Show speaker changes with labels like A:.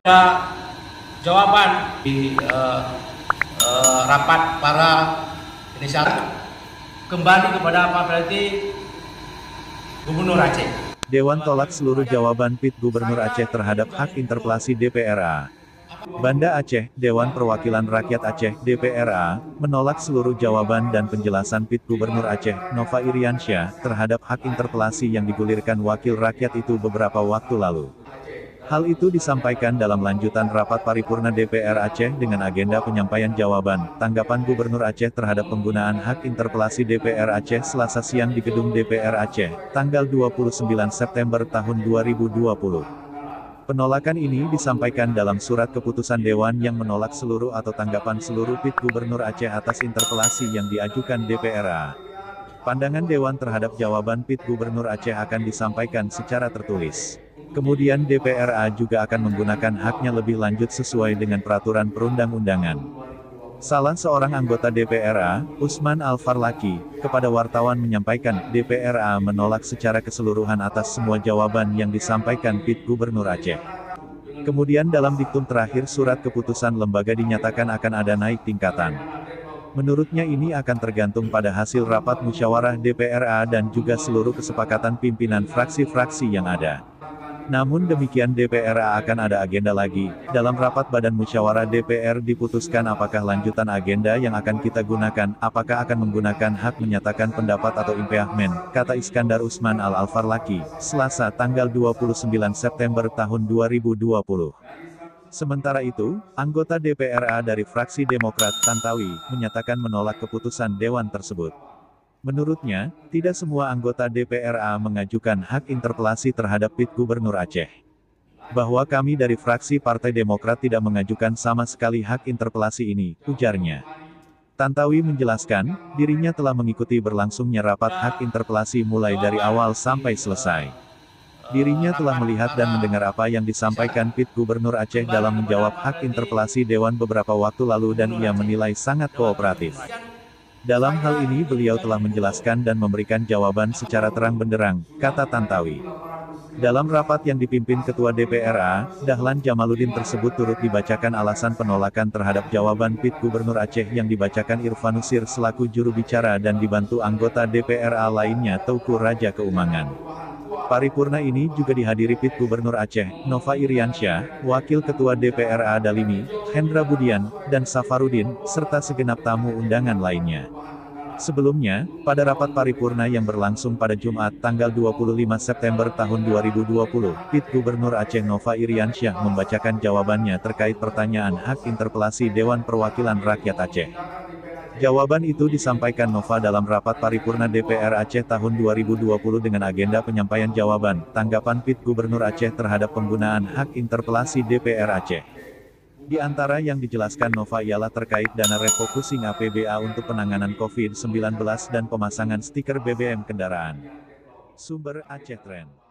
A: Ada jawaban di rapat para inisiatif kembali kepada Pak Berarti Gubernur Aceh.
B: Dewan tolak seluruh jawaban PIT Gubernur Aceh terhadap hak interpelasi DPRA. Banda Aceh, Dewan Perwakilan Rakyat Aceh, DPRA, menolak seluruh jawaban dan penjelasan PIT Gubernur Aceh, Nova Iriansyah, terhadap hak interpelasi yang digulirkan wakil rakyat itu beberapa waktu lalu. Hal itu disampaikan dalam lanjutan rapat paripurna DPR Aceh dengan agenda penyampaian jawaban, tanggapan Gubernur Aceh terhadap penggunaan hak interpelasi DPR Aceh Selasa siang di gedung DPR Aceh, tanggal 29 September tahun 2020. Penolakan ini disampaikan dalam surat keputusan Dewan yang menolak seluruh atau tanggapan seluruh PIT Gubernur Aceh atas interpelasi yang diajukan DPRA. Pandangan Dewan terhadap jawaban PIT Gubernur Aceh akan disampaikan secara tertulis. Kemudian DPRA juga akan menggunakan haknya lebih lanjut sesuai dengan peraturan perundang-undangan. Salah seorang anggota DPRA, Usman Al-Farlaki, kepada wartawan menyampaikan, DPRA menolak secara keseluruhan atas semua jawaban yang disampaikan PIT Gubernur Aceh. Kemudian dalam diktum terakhir surat keputusan lembaga dinyatakan akan ada naik tingkatan. Menurutnya ini akan tergantung pada hasil rapat musyawarah DPRA dan juga seluruh kesepakatan pimpinan fraksi-fraksi yang ada. Namun demikian DPRA akan ada agenda lagi. Dalam rapat Badan Musyawarah DPR diputuskan apakah lanjutan agenda yang akan kita gunakan, apakah akan menggunakan hak menyatakan pendapat atau impeachment, kata Iskandar Usman Al-Farlaki, Selasa tanggal 29 September tahun 2020. Sementara itu, anggota DPRA dari fraksi Demokrat, Tantawi, menyatakan menolak keputusan Dewan tersebut. Menurutnya, tidak semua anggota DPRA mengajukan hak interpelasi terhadap PIT Gubernur Aceh. Bahwa kami dari fraksi Partai Demokrat tidak mengajukan sama sekali hak interpelasi ini, ujarnya. Tantawi menjelaskan, dirinya telah mengikuti berlangsungnya rapat hak interpelasi mulai dari awal sampai selesai. Dirinya telah melihat dan mendengar apa yang disampaikan PIT Gubernur Aceh dalam menjawab hak interpelasi Dewan beberapa waktu lalu dan ia menilai sangat kooperatif. Dalam hal ini beliau telah menjelaskan dan memberikan jawaban secara terang benderang, kata Tantawi. Dalam rapat yang dipimpin Ketua DPRA, Dahlan Jamaluddin tersebut turut dibacakan alasan penolakan terhadap jawaban PIT Gubernur Aceh yang dibacakan Irfanusir selaku juru bicara dan dibantu anggota DPRA lainnya Teuku Raja Keumangan. Paripurna ini juga dihadiri PIT Gubernur Aceh, Nova Iriansyah, Wakil Ketua DPRA Dalimi, Hendra Budian, dan Safarudin, serta segenap tamu undangan lainnya. Sebelumnya, pada rapat paripurna yang berlangsung pada Jumat tanggal 25 September tahun 2020, PIT Gubernur Aceh Nova Iriansyah membacakan jawabannya terkait pertanyaan hak interpelasi Dewan Perwakilan Rakyat Aceh. Jawaban itu disampaikan Nova dalam rapat paripurna DPR Aceh tahun 2020 dengan agenda penyampaian jawaban, tanggapan PIT Gubernur Aceh terhadap penggunaan hak interpelasi DPR Aceh. Di antara yang dijelaskan Nova ialah terkait dana refocusing APBA untuk penanganan COVID-19 dan pemasangan stiker BBM kendaraan. Sumber Aceh Trend.